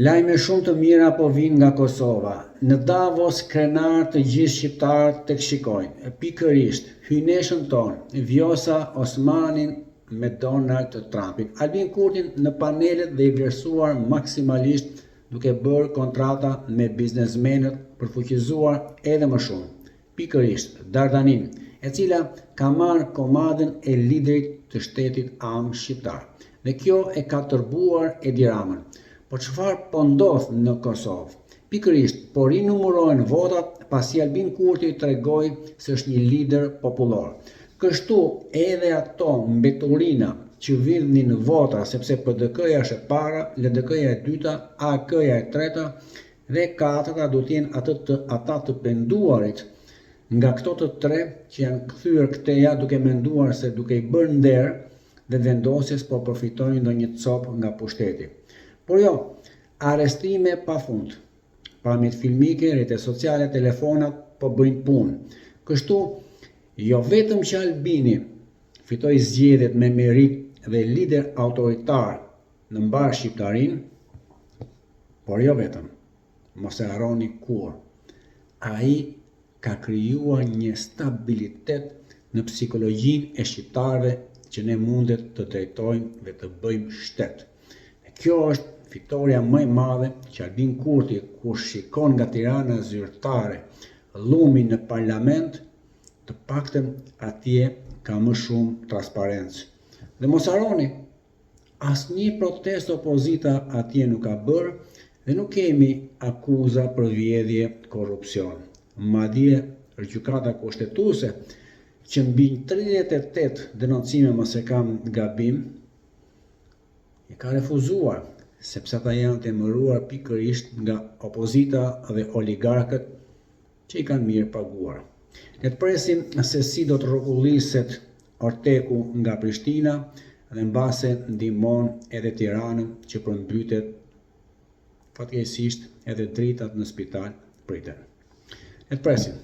Lajme shumë të mira po vinë nga Kosova. Në Davos krenar të gjithë shqiptarët tek shikojnë. Pikërisht, hyneshën tonë, Vjosa Osmanin me Donald Trumpin. Albin Kurtin në panelet dhe i vlerësuar maksimalisht duke bërë kontrata me biznesmenët për fuqizuar edhe më shumë. Pikërisht, Dardanin, e cila ka marrë komadën e liderit të shtetit am shqiptar. Dhe kjo e ka tërbuar Edi Ramën. Po çfarë po ndodh në Kosovë? Pikërisht, po rinumurohen votat pasi Albin Kurti tregoi se është një lider popullor. Kështu edhe ato mbeturina që vidhnin vota sepse PDK-ja është e para, LDK-ja e dyta, AK-ja e treta dhe katërta do të jenë ata të penduarit nga këto të tre që janë kthyer këteja duke menduar se duke i bërë nder dhe vendosjes po përfitojnë ndonjë cop nga pushteti. Por jo, arrestime pa fund. Pamjet filmike, rrjetet sociale, telefonat po bëjnë punë. Kështu, jo vetëm që Albini fitoi zgjedhjet me merit dhe lider autoritar në mbar shqiptarin, por jo vetëm. Mos e harroni kur. Ai ka krijuar një stabilitet në psikologjinë e shqiptarëve që ne mundet të drejtojmë dhe të bëjmë shtet. Kjo është fitoria më e madhe që Albin Kurti, kur shikon nga Tirana zyrtare llumin në parlament, të paktën atje ka më shumë transparencë. Dhe mos harroni, asnjë protestë opozita atje nuk ka bërë dhe nuk kemi akuza për vjedhje korrupsion. Madje gjykata kushtetuese që mbi 38 denoncime mos e kam gabim, e ka refuzuar, sepse ata janë të emëruar pikërisht nga opozita dhe oligarkët që i kanë mirë paguar. Ne të presim se si do të rrugulliset Orteku nga Prishtina dhe mbase ndihmon edhe Tiranën që përmbytet fatkeqësisht edhe dritat në spital priten. Ne të presim.